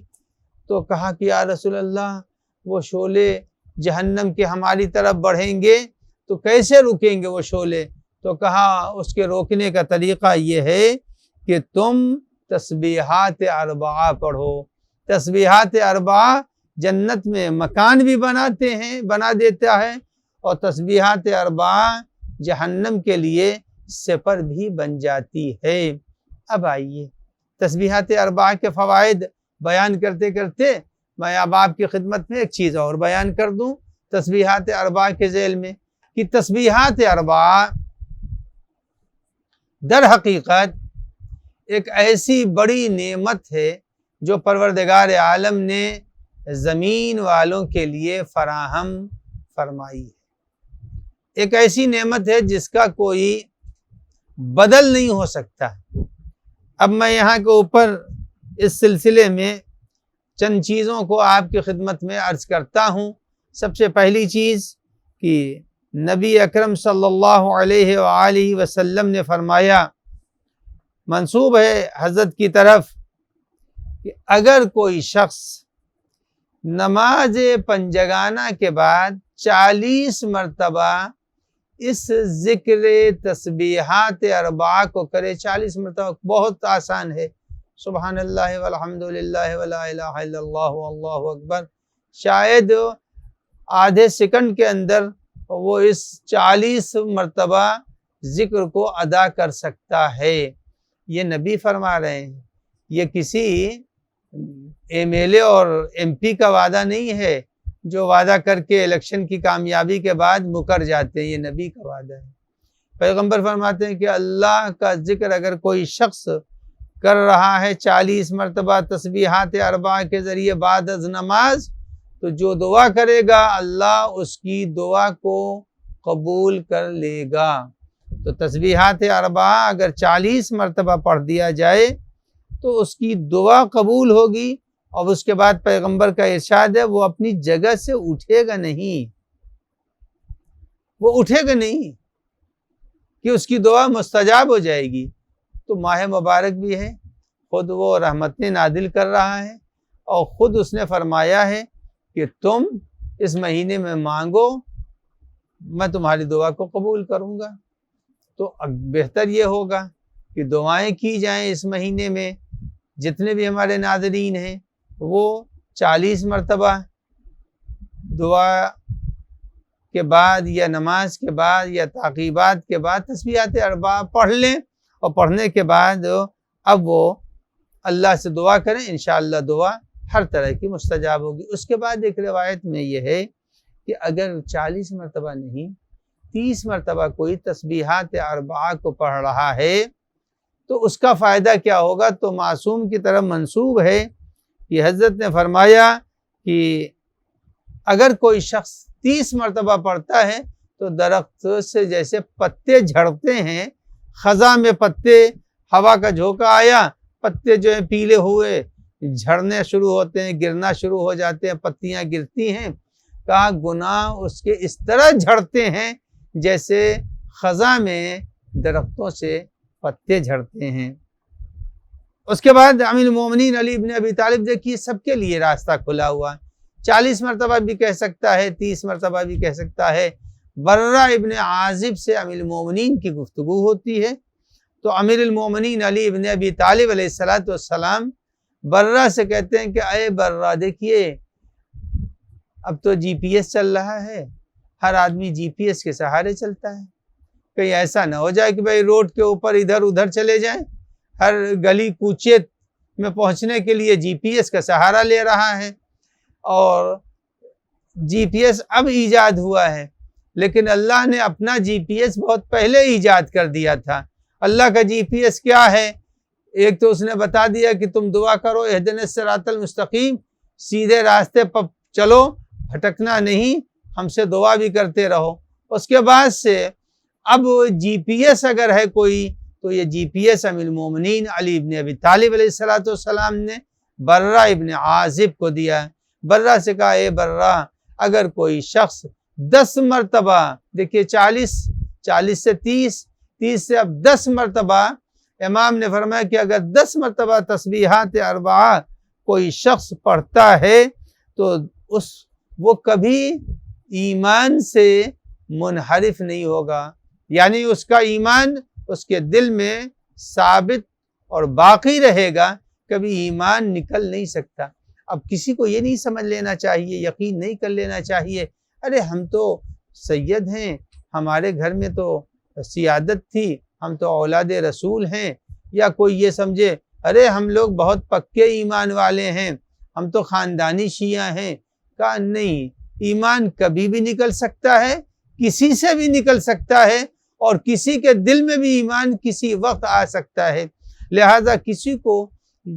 تو کہا کہ یا رسول اللہ وہ شعلے جہنم کے ہماری طرف بڑھیں گے تو کیسے رکیں گے وہ شعلے؟ تو کہا اس کے روکنے کا طریقہ یہ ہے کہ تم تسبیحات اربعہ پڑھو۔ تسبیحات اربعہ جنت میں مکان بھی بنا دیتا ہے، اور تسبیحات اربعہ جہنم کے لیے سپر بھی بن جاتی ہے۔ اب آئیے تسبیحات اربعہ کے فوائد بیان کرتے کرتے میں اب آپ کی خدمت میں ایک چیز اور بیان کر دوں تسبیحات اربعہ کے ذیل میں، کہ تسبیحات اربعہ در حقیقت ایک ایسی بڑی نعمت ہے جو پروردگار عالم نے زمین والوں کے لیے فراہم فرمائی ہے۔ ایک ایسی نعمت ہے جس کا کوئی بدل نہیں ہو سکتا۔ اب میں یہاں کے اوپر اس سلسلے میں چند چیزوں کو آپ کی خدمت میں عرض کرتا ہوں۔ سب سے پہلی چیز کہ نبی اکرم صلی اللہ علیہ وآلہ وسلم نے فرمایا، منسوب ہے حضرت کی طرف، کہ اگر کوئی شخص نماز پنجگانہ کے بعد 40 مرتبہ اس ذکر تسبیحات اربعہ کو کرے. 40 مرتبہ بہت آسان ہے. سبحان اللہ والحمد للہ ولا الہ الا اللہ واللہ اکبر. شاید آدھے سیکنڈ کے اندر وہ اس 40 مرتبہ ذکر کو ادا کر سکتا ہے. یہ نبی فرما رہے ہیں. یہ کسی ایم ایل اے اور ایم پی کا وعدہ نہیں ہے جو وعدہ کر کے الیکشن کی کامیابی کے بعد مکر جاتے ہیں. یہ نبی کا وعدہ ہے. پیغمبر فرماتے ہیں کہ اللہ کا ذکر اگر کوئی شخص کر رہا ہے 40 مرتبہ تسبیحات اربعہ کے ذریعے بعد از نماز، تو جو دعا کرے گا اللہ اس کی دعا کو قبول کر لے گا. تو تسبیحات اربعہ اگر 40 مرتبہ پڑھ دیا جائے تو اس کی دعا قبول ہوگی. اور اس کے بعد پیغمبر کا ارشاد ہے وہ اپنی جگہ سے اٹھے گا نہیں. وہ اٹھے گا نہیں کہ اس کی دعا مستجاب ہو جائے گی. تو ماہ مبارک بھی ہے، خود وہ رحمتیں نازل کر رہا ہے اور خود اس نے فرمایا ہے کہ تم اس مہینے میں مانگو میں تمہاری دعا کو قبول کروں گا. تو بہتر یہ ہوگا کہ دعائیں کی جائیں اس مہینے میں. جتنے بھی ہمارے ناظرین ہیں وہ 40 مرتبہ دعا کے بعد یا نماز کے بعد یا تعقیبات کے بعد تسبیحات اربعہ پڑھ لیں، اور پڑھنے کے بعد اب وہ اللہ سے دعا کریں. انشاءاللہ دعا ہر طرح کی مستجاب ہوگی. اس کے بعد ایک روایت میں یہ ہے کہ اگر 40 مرتبہ نہیں 30 مرتبہ کوئی تسبیحات اربعہ کو پڑھ رہا ہے تو اس کا فائدہ کیا ہوگا؟ تو معصوم کی طرف منسوب ہے کہ حضرت نے فرمایا کہ اگر کوئی شخص 30 مرتبہ پڑھتا ہے تو درخت سے جیسے پتے جھڑتے ہیں، خزاں میں پتے، ہوا کا جھونکا آیا، پتے جو ہیں پیلے ہوئے جھڑنے شروع ہوتے ہیں، گرنا شروع ہو جاتے ہیں، پتیاں گرتی ہیں. کہا گناہ اس کے اس طرح جھڑتے ہیں جیسے خزاں میں درختوں سے پتے جھڑتے ہیں. اس کے بعد امیر المومنین علی ابن ابی طالب، دیکھیے سب کے لیے راستہ کھلا ہوا. 40 مرتبہ بھی کہہ سکتا ہے، 30 مرتبہ بھی کہہ سکتا ہے. برہ ابن عازب سے امیر المومنین کی گفتگو ہوتی ہے تو امیر المومنین علی ابن ابی طالب علیہ السلام برہ سے کہتے ہیں کہ اے برہ، دیکھیے اب تو جی پی ایس چل رہا ہے، ہر آدمی جی پی ایس کے سہارے چلتا ہے. کہیں ایسا نہ ہو جائے کہ بھائی روڈ کے اوپر ادھر ادھر چلے جائیں، ہر گلی کوچے میں پہنچنے کے لیے جی پی ایس کا سہارا لے رہا ہے. اور جی پی ایس اب ایجاد ہوا ہے، لیکن اللہ نے اپنا جی پی ایس بہت پہلے ایجاد کر دیا تھا. اللہ کا جی پی ایس کیا ہے؟ ایک تو اس نے بتا دیا کہ تم دعا کرو اہدنا الصراط المستقیم، سیدھے راستے پر چلو، بھٹکنا نہیں، ہم سے دعا بھی کرتے رہو. اس کے بعد سے اب جی پی ایس اگر ہے کوئی تو یہ جی پی ایس امیر المومنین علی ابن ابی طالب علیہ السلام نے برہ ابن عازب کو دیا. برہ سے کہا اے برہ، اگر کوئی شخص 10 مرتبہ، دیکھیے 40 سے 30 سے اب 10 مرتبہ، امام نے فرمایا کہ اگر 10 مرتبہ تسبیحات اربعہ کوئی شخص پڑھتا ہے تو وہ کبھی ایمان سے منحرف نہیں ہوگا. یعنی اس کا ایمان اس کے دل میں ثابت اور باقی رہے گا، کبھی ایمان نکل نہیں سکتا. اب کسی کو یہ نہیں سمجھ لینا چاہیے، یقین نہیں کر لینا چاہیے ارے ہم تو سید ہیں، ہمارے گھر میں تو سیادت تھی، ہم تو اولاد رسول ہیں، یا کوئی یہ سمجھے ارے ہم لوگ بہت پکے ایمان والے ہیں، ہم تو خاندانی شیعہ ہیں. کہا نہیں، ایمان کبھی بھی نکل سکتا ہے، کسی سے بھی نکل سکتا ہے، اور کسی کے دل میں بھی ایمان کسی وقت آ سکتا ہے. لہذا کسی کو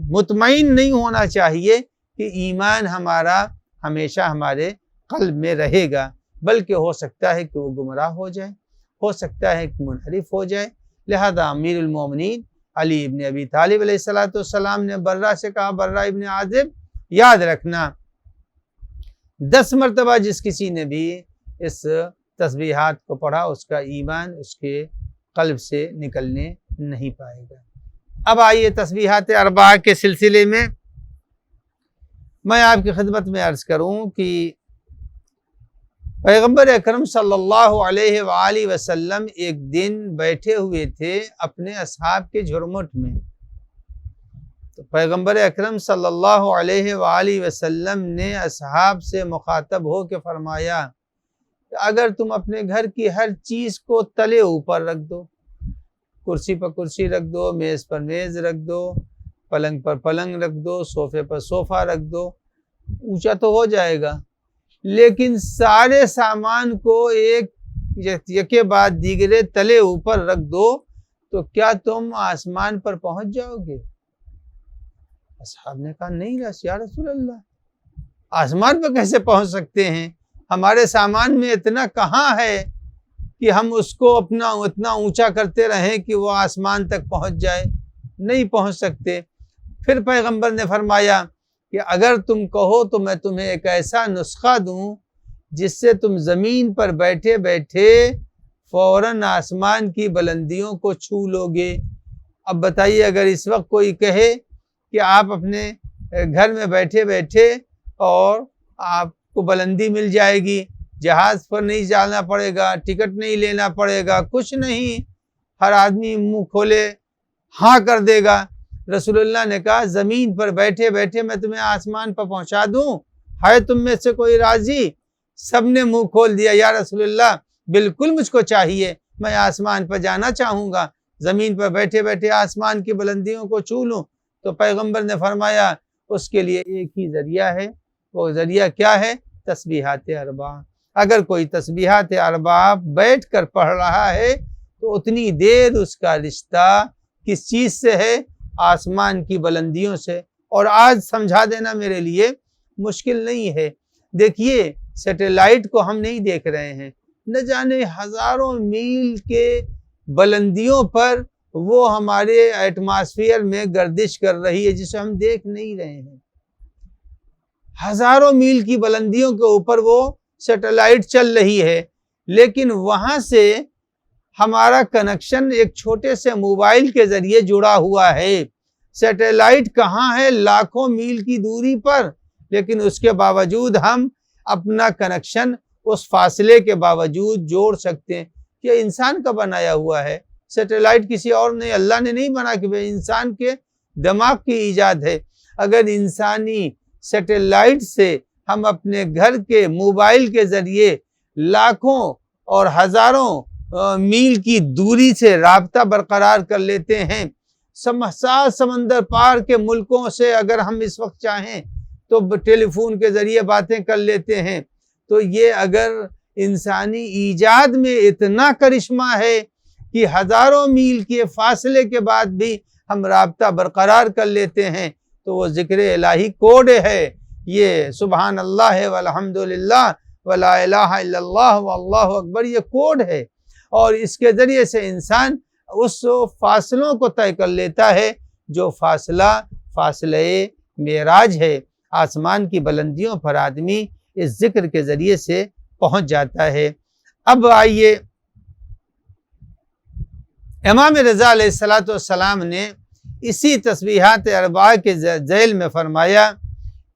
مطمئن نہیں ہونا چاہیے کہ ایمان ہمارا ہمیشہ ہمارے قلب میں رہے گا، بلکہ ہو سکتا ہے کہ وہ گمراہ ہو جائے، ہو سکتا ہے کہ منحرف ہو جائے. لہذا امیر المومنین علی ابن ابی طالب علیہ السلام نے برہ سے کہا، برہ ابن عازب یاد رکھنا 10 مرتبہ جس کسی نے بھی اس تسبیحات کو پڑھا اس کا ایمان اس کے قلب سے نکلنے نہیں پائے گا. اب آئیے تسبیحات اربعہ کے سلسلے میں میں آپ کی خدمت میں عرض کروں کہ پیغمبر اکرم صلی اللہ علیہ وآلہ وسلم ایک دن بیٹھے ہوئے تھے اپنے اصحاب کے جھرمٹ میں. تو پیغمبر اکرم صلی اللہ علیہ وآلہ وسلم نے اصحاب سے مخاطب ہو کے فرمایا کہ اگر تم اپنے گھر کی ہر چیز کو تلے اوپر رکھ دو، کرسی پر کرسی رکھ دو، میز پر میز رکھ دو، پلنگ پر پلنگ رکھ دو، صوفے پر صوفہ رکھ دو، اونچا تو ہو جائے گا، لیکن سارے سامان کو ایک یکے بعد دیگرے تلے اوپر رکھ دو تو کیا تم آسمان پر پہنچ جاؤ گے؟ اصحاب نے کہا نہیں یا رسول اللہ، آسمان پر کیسے پہنچ سکتے ہیں؟ ہمارے سامان میں اتنا کہاں ہے کہ ہم اس کو اتنا اونچا کرتے رہیں کہ وہ آسمان تک پہنچ جائے؟ نہیں پہنچ سکتے. پھر پیغمبر نے فرمایا کہ اگر تم کہو تو میں تمہیں ایک ایسا نسخہ دوں جس سے تم زمین پر بیٹھے بیٹھے فوراً آسمان کی بلندیوں کو چھو لو گے. اب بتائیے اگر اس وقت کوئی کہے کہ آپ اپنے گھر میں بیٹھے بیٹھے اور آپ کو بلندی مل جائے گی، جہاز پر نہیں جانا پڑے گا، ٹکٹ نہیں لینا پڑے گا، کچھ نہیں، ہر آدمی منہ کھولے ہاں کر دے گا. رسول اللہ نے کہا زمین پر بیٹھے بیٹھے میں تمہیں آسمان پر پہنچا دوں، ہے تم میں سے کوئی راضی؟ سب نے منہ کھول دیا، یا رسول اللہ بالکل مجھ کو چاہیے، میں آسمان پر جانا چاہوں گا، زمین پر بیٹھے بیٹھے آسمان کی بلندیوں کو چھو لوں. تو پیغمبر نے فرمایا اس کے لیے ایک ہی ذریعہ ہے. وہ ذریعہ کیا ہے؟ تسبیحات اربع. اگر کوئی تسبیحات اربع بیٹھ کر پڑھ رہا ہے تو اتنی دیر اس کا رشتہ کس چیز سے ہے؟ آسمان کی بلندیوں سے. اور آج سمجھا دینا میرے لیے مشکل نہیں ہے. دیکھیے سیٹلائٹ کو ہم نہیں دیکھ رہے ہیں، نہ جانے ہزاروں میل کے بلندیوں پر وہ ہمارے ایٹماسفیئر میں گردش کر رہی ہے جسے ہم دیکھ نہیں رہے ہیں. ہزاروں میل کی بلندیوں کے اوپر وہ سیٹلائٹ چل رہی ہے، لیکن وہاں سے ہمارا کنیکشن ایک چھوٹے سے موبائل کے ذریعے جڑا ہوا ہے. سیٹلائٹ کہاں ہے؟ لاکھوں میل کی دوری پر، لیکن اس کے باوجود ہم اپنا کنیکشن اس فاصلے کے باوجود جوڑ سکتے ہیں. یہ انسان کا بنایا ہوا ہے، سیٹلائٹ کسی اور نے، اللہ نے نہیں بنا، کہ انسان کے دماغ کی ایجاد ہے. اگر انسانی سیٹلائٹ سے ہم اپنے گھر کے موبائل کے ذریعے لاکھوں اور ہزاروں میل کی دوری سے رابطہ برقرار کر لیتے ہیں، سات سمندر پار کے ملکوں سے اگر ہم اس وقت چاہیں تو ٹیلی فون کے ذریعے باتیں کر لیتے ہیں، تو یہ اگر انسانی ایجاد میں اتنا کرشمہ ہے کہ ہزاروں میل کے فاصلے کے بعد بھی ہم رابطہ برقرار کر لیتے ہیں، تو وہ ذکر الہی کوڈ ہے. یہ سبحان اللہ والحمدللہ ولا الہ الا اللہ واللہ اکبر، یہ کوڈ ہے. اور اس کے ذریعے سے انسان اس فاصلوں کو طے کر لیتا ہے جو فاصلہ معراج ہے. آسمان کی بلندیوں پر آدمی اس ذکر کے ذریعے سے پہنچ جاتا ہے. اب آئیے امام رضا علیہ السلام نے اسی تسبیحات اربع کے ذیل میں فرمایا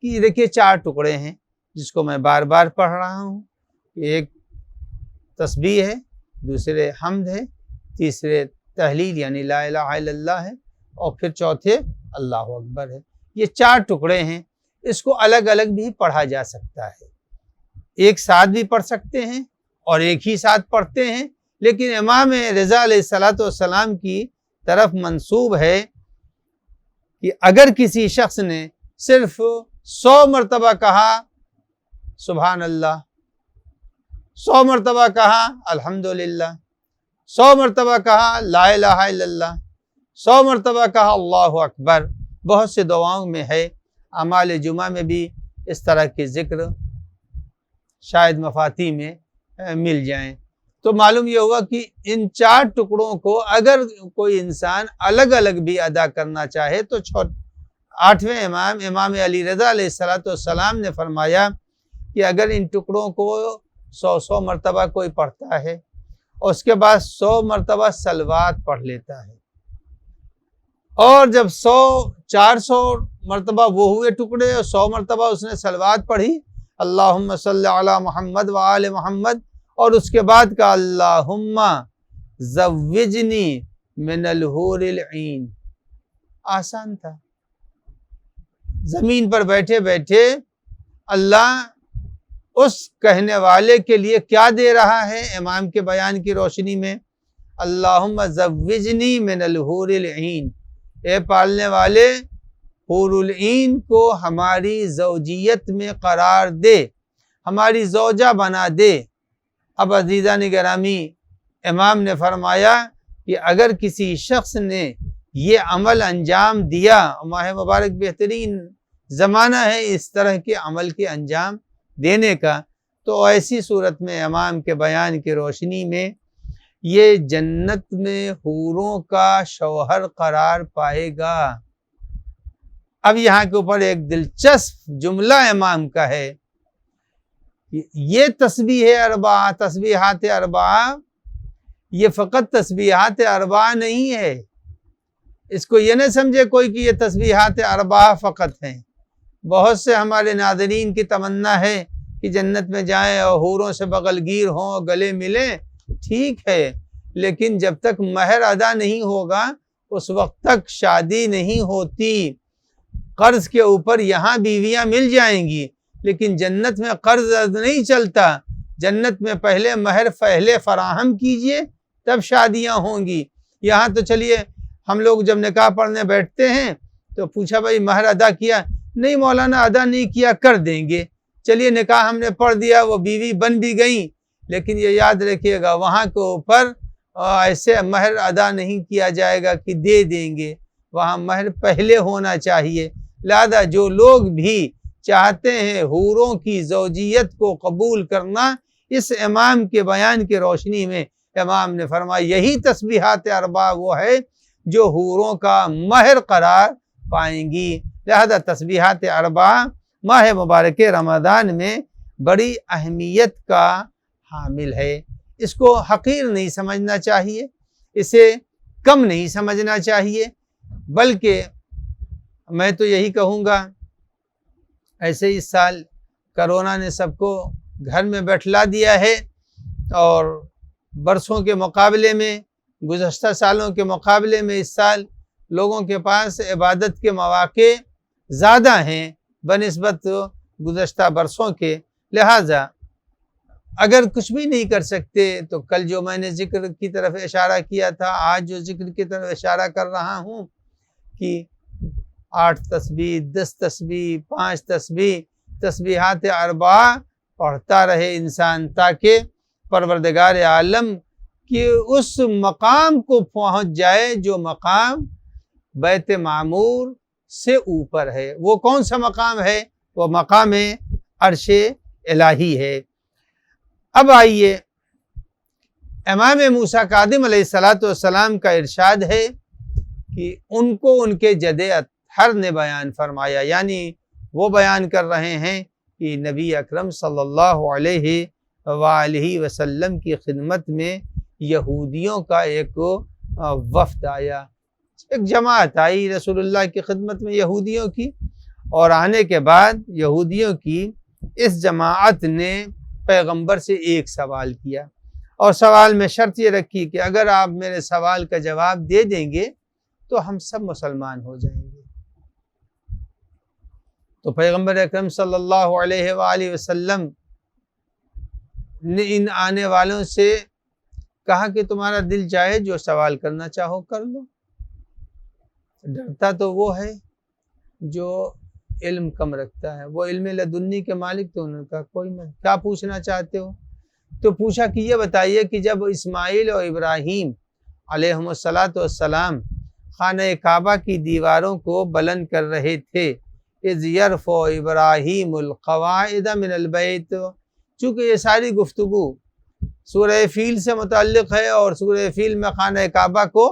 کہ دیکھیے 4 ٹکڑے ہیں جس کو میں بار بار پڑھ رہا ہوں. ایک تسبیح ہے، دوسرے حمد ہے، تیسرے تحلیل یعنی لا الہ الا اللہ ہے، اور پھر چوتھے اللہ اکبر ہے. یہ 4 ٹکڑے ہیں. اس کو الگ الگ بھی پڑھا جا سکتا ہے، ایک ساتھ بھی پڑھ سکتے ہیں اور ایک ہی ساتھ پڑھتے ہیں، لیکن امام رضا علیہ السلام کی طرف منسوب ہے کہ اگر کسی شخص نے صرف 100 مرتبہ کہا سبحان اللہ، 100 مرتبہ کہا الحمدللہ، 100 مرتبہ کہا لا الہ الا اللہ، 100 مرتبہ کہا اللہ اکبر. بہت سے دعاؤں میں ہے، اعمال جمعہ میں بھی اس طرح کے ذکر شاید مفاتی میں مل جائیں. تو معلوم یہ ہوگا کہ ان 4 ٹکڑوں کو اگر کوئی انسان الگ الگ بھی ادا کرنا چاہے تو 8ویں امام علی رضا علیہ السلام نے فرمایا کہ اگر ان ٹکڑوں کو 100 مرتبہ کوئی پڑھتا ہے اور اس کے بعد 100 مرتبہ صلوات پڑھ لیتا ہے اور جب 400 مرتبہ وہ ہوئے ٹکڑے اور 100 مرتبہ اس نے صلوات پڑھی اللہم صلی علی محمد و آل محمد، اور اس کے بعد کا اللہم زوجنی من الحور العین، آسان تھا۔ زمین پر بیٹھے بیٹھے اللہ اس کہنے والے کے لیے کیا دے رہا ہے امام کے بیان کی روشنی میں؟ اللہم زوجنی من الحور العین، اے پالنے والے حور العین کو ہماری زوجیت میں قرار دے، ہماری زوجہ بنا دے۔ اب عزیزان گرامی، امام نے فرمایا کہ اگر کسی شخص نے یہ عمل انجام دیا، ماہ مبارک بہترین زمانہ ہے اس طرح کے عمل کے انجام دینے کا، تو ایسی صورت میں امام کے بیان کی روشنی میں یہ جنت میں حوروں کا شوہر قرار پائے گا۔ اب یہاں کے اوپر ایک دلچسپ جملہ امام کا ہے، یہ تسبیح اربعہ، تسبیحات اربعہ، یہ فقط تسبیحات اربعہ نہیں ہے۔ اس کو یہ نہ سمجھے کوئی کہ یہ تسبیحات اربعہ فقط ہیں۔ بہت سے ہمارے ناظرین کی تمنا ہے کہ جنت میں جائیں اور حوروں سے بغل گیر ہوں، گلے ملیں، ٹھیک ہے، لیکن جب تک مہر ادا نہیں ہوگا اس وقت تک شادی نہیں ہوتی۔ قرض کے اوپر یہاں بیویاں مل جائیں گی، لیکن جنت میں قرض نہیں چلتا۔ جنت میں پہلے مہر فراہم کیجئے تب شادیاں ہوں گی۔ یہاں تو چلیے ہم لوگ جب نکاح پڑھنے بیٹھتے ہیں تو پوچھا بھائی مہر ادا کیا؟ نہیں مولانا ادا نہیں کیا، کر دیں گے۔ چلیے نکاح ہم نے پڑھ دیا، وہ بیوی بن بھی گئیں، لیکن یہ یاد رکھیے گا وہاں کے اوپر ایسے مہر ادا نہیں کیا جائے گا کہ دے دیں گے، وہاں مہر پہلے ہونا چاہیے۔ لہذا جو لوگ بھی چاہتے ہیں حوروں کی زوجیت کو قبول کرنا، اس امام کے بیان کی روشنی میں امام نے فرمایا یہی تسبیحات اربعہ وہ ہے جو حوروں کا مہر قرار پائیں گی۔ لہذا تسبیحات اربعہ ماہ مبارک رمضان میں بڑی اہمیت کا حامل ہے۔ اس کو حقیر نہیں سمجھنا چاہیے، اسے کم نہیں سمجھنا چاہیے، بلکہ میں تو یہی کہوں گا، ایسے اس سال کرونا نے سب کو گھر میں بیٹھلا دیا ہے، اور برسوں کے مقابلے میں، گزشتہ سالوں کے مقابلے میں اس سال لوگوں کے پاس عبادت کے مواقع زیادہ ہیں بنسبت گزشتہ برسوں کے۔ لہٰذا اگر کچھ بھی نہیں کر سکتے تو کل جو میں نے ذکر کی طرف اشارہ کیا تھا، آج جو ذکر کی طرف اشارہ کر رہا ہوں کہ 8 تسبیح، 10 تسبیح، 5 تسبیح، تسبیحات اربعہ پڑھتا رہے انسان، تاکہ پروردگار عالم کہ اس مقام کو پہنچ جائے جو مقام بیت معمور سے اوپر ہے۔ وہ کون سا مقام ہے؟ وہ مقام عرش الہی ہے۔ اب آئیے، امام موسیٰ کاظم علیہ السلام کا ارشاد ہے کہ ان کو ان کے جد اطہر نے بیان فرمایا، یعنی وہ بیان کر رہے ہیں کہ نبی اکرم صلی اللہ علیہ وآلہ وسلم کی خدمت میں یہودیوں کا ایک وفد آیا، ایک جماعت آئی رسول اللہ کی خدمت میں یہودیوں کی، اور آنے کے بعد یہودیوں کی اس جماعت نے پیغمبر سے ایک سوال کیا، اور سوال میں شرط یہ رکھی کہ اگر آپ میرے سوال کا جواب دے دیں گے تو ہم سب مسلمان ہو جائیں گے۔ تو پیغمبر اکرم صلی اللہ علیہ وآلہ وسلم نے ان آنے والوں سے کہا کہ تمہارا دل چاہے جو سوال کرنا چاہو کر لو۔ ڈرتا تو وہ ہے جو علم کم رکھتا ہے، وہ علم لدنی کے مالک، تو انہوں نے کہا کوئی نہیں، کیا پوچھنا چاہتے ہو؟ تو پوچھا کہ یہ بتائیے کہ جب اسماعیل اور ابراہیم علیہم السلام خانہ کعبہ کی دیواروں کو بلند کر رہے تھے، اذ یرفع ابراہیم القواعد من البیت، چونکہ یہ ساری گفتگو سورہ فیل سے متعلق ہے، اور سورہ فیل میں خانہ کعبہ کو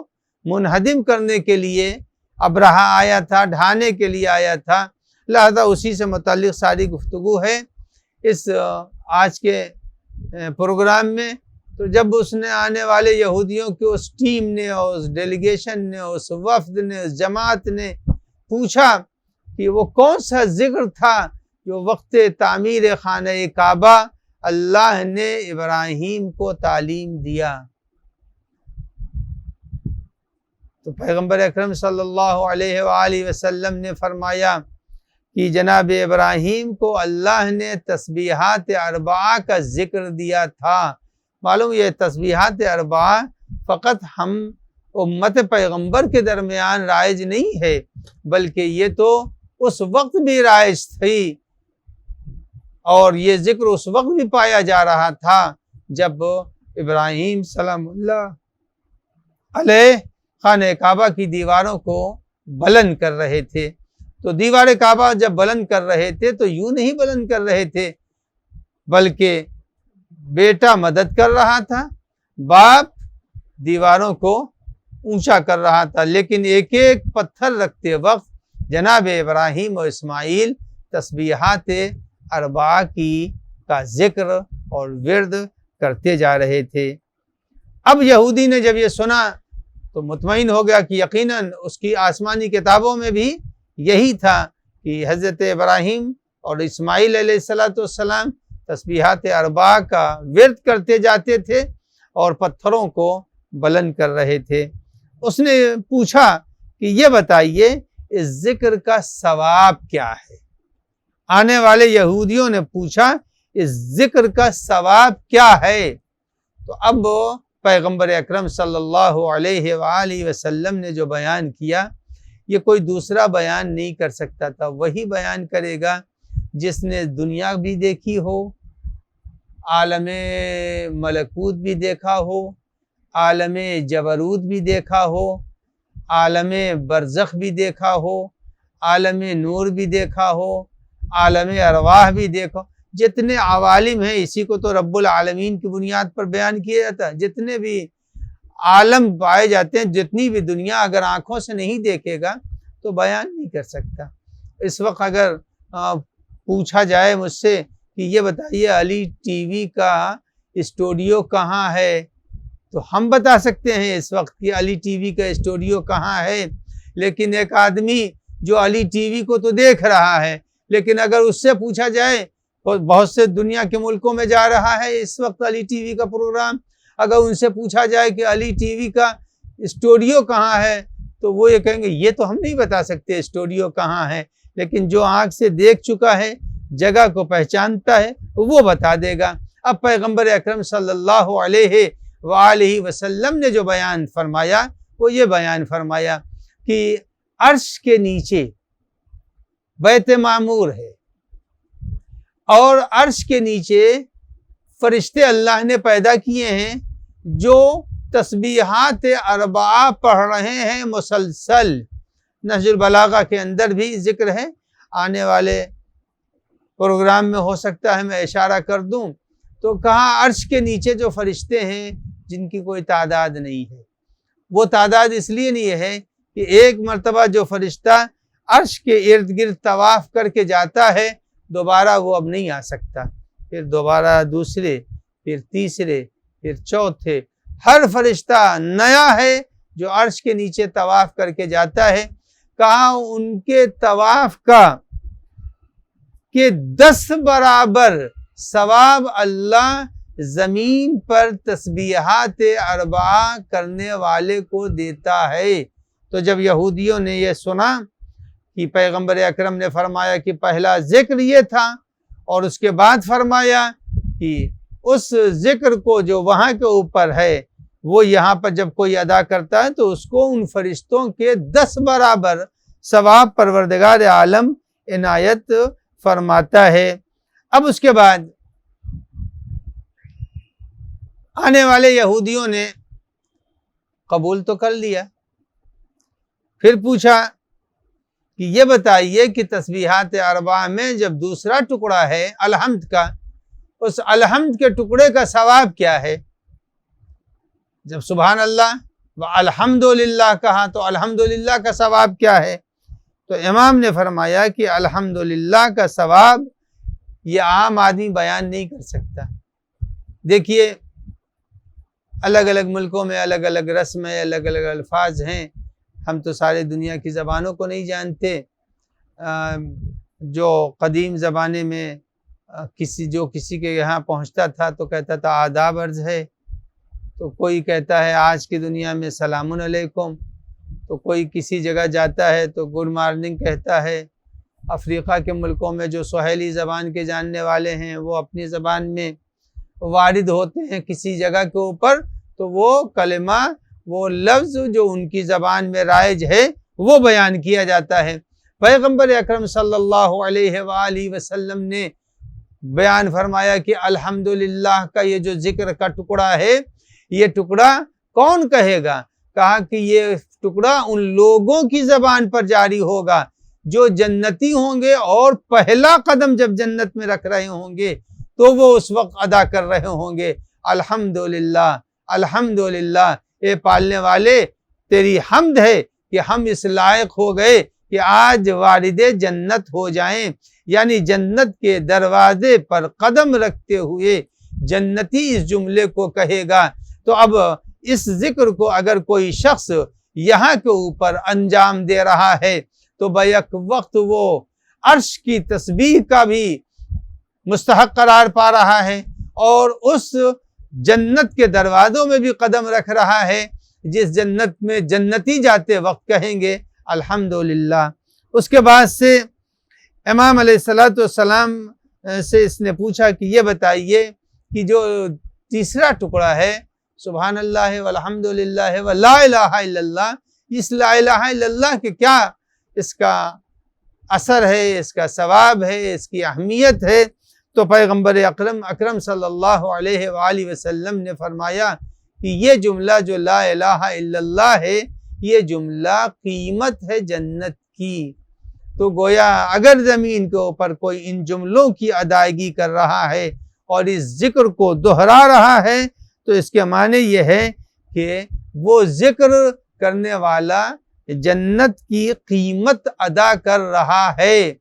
منہدم کرنے کے لیے ابرہہ آیا تھا، ڈھانے کے لیے آیا تھا، لہذا اسی سے متعلق ساری گفتگو ہے اس آج کے پروگرام میں۔ تو جب اس نے آنے والے یہودیوں کی اس ٹیم نے اور اس ڈیلیگیشن نے اس وفد نے اس جماعت نے پوچھا کہ وہ کون سا ذکر تھا جو وقت تعمیر خانہ کعبہ اللہ نے ابراہیم کو تعلیم دیا، تو پیغمبر اکرم صلی اللہ علیہ وآلہ وسلم نے فرمایا کہ جناب ابراہیم کو اللہ نے تسبیحات اربعہ کا ذکر دیا تھا۔ معلوم یہ تسبیحات اربعہ فقط ہم امت پیغمبر کے درمیان رائج نہیں ہے، بلکہ یہ تو اس وقت بھی رائج تھی، اور یہ ذکر اس وقت بھی پایا جا رہا تھا جب ابراہیم سلام اللہ علیہ خانہ کعبہ کی دیواروں کو بلند کر رہے تھے۔ تو دیوار کعبہ جب بلند کر رہے تھے تو یوں نہیں بلند کر رہے تھے، بلکہ بیٹا مدد کر رہا تھا، باپ دیواروں کو اونچا کر رہا تھا، لیکن ایک ایک پتھر رکھتے وقت جناب ابراہیم و اسماعیل تسبیحات اربعہ کا ذکر اور ورد کرتے جا رہے تھے۔ اب یہودی نے جب یہ سنا تو مطمئن ہو گیا کہ یقیناً اس کی آسمانی کتابوں میں بھی یہی تھا کہ حضرت ابراہیم اور اسماعیل علیہ السلام تسبیحات اربعہ کا ورد کرتے جاتے تھے اور پتھروں کو بلند کر رہے تھے۔ اس نے پوچھا کہ یہ بتائیے اس ذکر کا ثواب کیا ہے؟ آنے والے یہودیوں نے پوچھا اس ذکر کا ثواب کیا ہے؟ تو اب پیغمبر اکرم صلی اللہ علیہ وآلہ وسلم نے جو بیان کیا یہ کوئی دوسرا بیان نہیں کر سکتا تھا، وہی بیان کرے گا جس نے دنیا بھی دیکھی ہو، عالم ملکوت بھی دیکھا ہو، عالم جبروت بھی دیکھا ہو، عالم برزخ بھی دیکھا ہو، عالم نور بھی دیکھا ہو، عالم ارواح بھی دیکھو۔ جتنے عوالم ہیں اسی کو تو رب العالمین کی بنیاد پر بیان کیا جاتا ہے۔ جتنے بھی عالم پائے جاتے ہیں، جتنی بھی دنیا اگر آنکھوں سے نہیں دیکھے گا تو بیان نہیں کر سکتا۔ اس وقت اگر پوچھا جائے مجھ سے کہ یہ بتائیے علی ٹی وی کا اسٹوڈیو کہاں ہے، تو ہم بتا سکتے ہیں اس وقت کہ علی ٹی وی کا اسٹوڈیو کہاں ہے، لیکن ایک آدمی جو علی ٹی وی کو تو دیکھ رہا ہے، لیکن اگر اس سے پوچھا جائے بہت سے دنیا کے ملکوں میں جا رہا ہے اس وقت علی ٹی وی کا پروگرام، اگر ان سے پوچھا جائے کہ علی ٹی وی کا اسٹوڈیو کہاں ہے تو وہ یہ کہیں گے یہ تو ہم نہیں بتا سکتے اسٹوڈیو کہاں ہے، لیکن جو آنکھ سے دیکھ چکا ہے، جگہ کو پہچانتا ہے، وہ بتا دے گا۔ اب پیغمبر اکرم صلی اللہ علیہ وآلہ وسلم نے جو بیان فرمایا وہ یہ بیان فرمایا کہ عرش کے نیچے بیت معمور ہے، اور عرش کے نیچے فرشتے اللہ نے پیدا کیے ہیں جو تسبیحات اربعہ پڑھ رہے ہیں مسلسل۔ نہج البلاغہ کے اندر بھی ذکر ہے، آنے والے پروگرام میں ہو سکتا ہے میں اشارہ کر دوں، تو کہا عرش کے نیچے جو فرشتے ہیں جن کی کوئی تعداد نہیں ہے، وہ تعداد اس لیے نہیں ہے کہ ایک مرتبہ جو فرشتہ عرش کے ارد گرد طواف کر کے جاتا ہے دوبارہ وہ اب نہیں آ سکتا، پھر دوبارہ دوسرے، پھر تیسرے، پھر چوتھے، ہر فرشتہ نیا ہے جو عرش کے نیچے طواف کر کے جاتا ہے۔ کہا ان کے طواف کا کہ 10 برابر ثواب اللہ زمین پر تسبیحات اربعہ کرنے والے کو دیتا ہے۔ تو جب یہودیوں نے یہ سنا کہ پیغمبر اکرم نے فرمایا کہ پہلا ذکر یہ تھا، اور اس کے بعد فرمایا کہ اس ذکر کو جو وہاں کے اوپر ہے وہ یہاں پر جب کوئی ادا کرتا ہے تو اس کو ان فرشتوں کے 10 برابر ثواب پروردگار عالم عنایت فرماتا ہے۔ اب اس کے بعد آنے والے یہودیوں نے قبول تو کر لیا، پھر پوچھا کہ یہ بتائیے کہ تسبیحات اربعہ میں جب دوسرا ٹکڑا ہے الحمد کا، اس الحمد کے ٹکڑے کا ثواب کیا ہے؟ جب سبحان اللہ و الحمدللہ کہا تو الحمدللہ کا ثواب کیا ہے؟ تو امام نے فرمایا کہ الحمدللہ کا ثواب یہ عام آدمی بیان نہیں کر سکتا۔ دیکھیے الگ الگ ملکوں میں الگ الگ رسمیں، الگ الگ الفاظ ہیں، ہم تو سارے دنیا کی زبانوں کو نہیں جانتے۔ جو قدیم زمانے میں کسی کے یہاں پہنچتا تھا تو کہتا تھا آداب عرض ہے، تو کوئی کہتا ہے آج کی دنیا میں سلام علیکم، تو کوئی کسی جگہ جاتا ہے تو گڈ مارننگ کہتا ہے۔ افریقہ کے ملکوں میں جو سہیلی زبان کے جاننے والے ہیں وہ اپنی زبان میں وارد ہوتے ہیں کسی جگہ کے اوپر، تو وہ کلمہ، وہ لفظ جو ان کی زبان میں رائج ہے وہ بیان کیا جاتا ہے۔ پیغمبر اکرم صلی اللہ علیہ وآلہ وسلم نے بیان فرمایا کہ الحمدللہ کا یہ جو ذکر کا ٹکڑا ہے، یہ ٹکڑا کون کہے گا؟ کہا کہ یہ ٹکڑا ان لوگوں کی زبان پر جاری ہوگا جو جنتی ہوں گے، اور پہلا قدم جب جنت میں رکھ رہے ہوں گے تو وہ اس وقت ادا کر رہے ہوں گے الحمدللہ الحمدللہ، اے پالنے والے تیری حمد ہے کہ ہم اس لائق ہو گئے کہ آج وارد جنت ہو جائیں، یعنی جنت کے دروازے پر قدم رکھتے ہوئے جنتی اس جملے کو کہے گا۔ تو اب اس ذکر کو اگر کوئی شخص یہاں کے اوپر انجام دے رہا ہے تو بیک وقت وہ عرش کی تسبیح کا بھی مستحق قرار پا رہا ہے، اور اس جنت کے دروازوں میں بھی قدم رکھ رہا ہے جس جنت میں جنتی جاتے وقت کہیں گے الحمدللہ۔ اس کے بعد سے امام علیہ السلام سے اس نے پوچھا کہ یہ بتائیے کہ جو تیسرا ٹکڑا ہے سبحان اللہ والحمدللہ ولا الہ الا اللہ، اس لا الہ الا اللہ کے کیا اس کا اثر ہے، اس کا ثواب ہے، اس کی اہمیت ہے؟ تو پیغمبر اکرم صلی اللہ علیہ وآلہ وسلم نے فرمایا کہ یہ جملہ جو لا الہ الا اللہ ہے، یہ جملہ قیمت ہے جنت کی۔ تو گویا اگر زمین کے اوپر کوئی ان جملوں کی ادائیگی کر رہا ہے اور اس ذکر کو دہرا رہا ہے تو اس کے معنی یہ ہے کہ وہ ذکر کرنے والا جنت کی قیمت ادا کر رہا ہے۔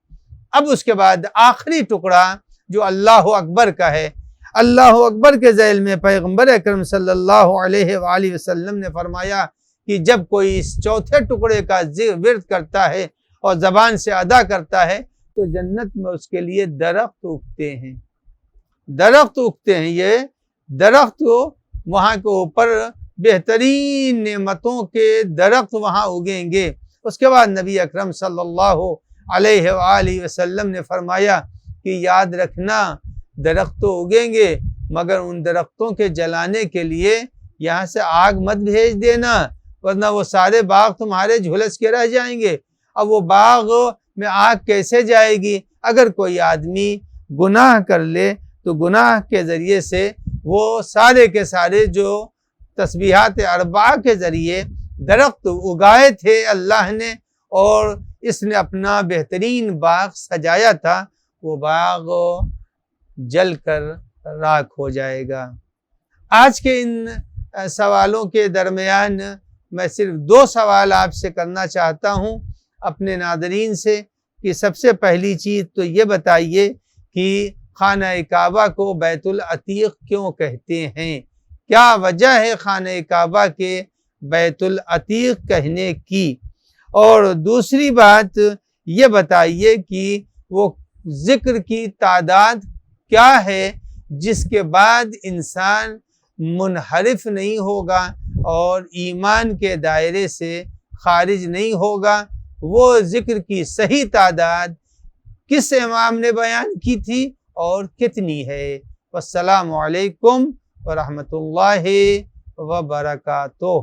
اب اس کے بعد آخری ٹکڑا جو اللہ اکبر کا ہے، اللہ اکبر کے ذیل میں پیغمبر اکرم صلی اللہ علیہ وآلہ وسلم نے فرمایا کہ جب کوئی اس چوتھے ٹکڑے کا ورد کرتا ہے اور زبان سے ادا کرتا ہے تو جنت میں اس کے لیے درخت اگتے ہیں، درخت اگتے ہیں۔ یہ درخت وہاں کے اوپر بہترین نعمتوں کے درخت وہاں اگیں گے۔ اس کے بعد نبی اکرم صلی اللہ علیہ وآلہ وسلم نے فرمایا کہ یاد رکھنا درخت تو اگیں گے مگر ان درختوں کے جلانے کے لیے یہاں سے آگ مت بھیج دینا، ورنہ وہ سارے باغ تمہارے جھلس کے رہ جائیں گے۔ اب وہ باغ میں آگ کیسے جائے گی؟ اگر کوئی آدمی گناہ کر لے تو گناہ کے ذریعے سے وہ سارے کے سارے جو تسبیحات اربعہ کے ذریعے درخت اگائے تھے اللہ نے، اور اس نے اپنا بہترین باغ سجایا تھا، وہ باغ جل کر راکھ ہو جائے گا۔ آج کے ان سوالوں کے درمیان میں صرف 2 سوال آپ سے کرنا چاہتا ہوں اپنے ناظرین سے کہ سب سے پہلی چیز تو یہ بتائیے کہ خانہ کعبہ کو بیت العتیق کیوں کہتے ہیں؟ کیا وجہ ہے خانہ کعبہ کے بیت العتیق کہنے کی؟ اور دوسری بات یہ بتائیے کہ وہ ذکر کی تعداد کیا ہے جس کے بعد انسان منحرف نہیں ہوگا اور ایمان کے دائرے سے خارج نہیں ہوگا؟ وہ ذکر کی صحیح تعداد کس امام نے بیان کی تھی اور کتنی ہے؟ والسلام علیکم ورحمۃ اللہ وبرکاتہ۔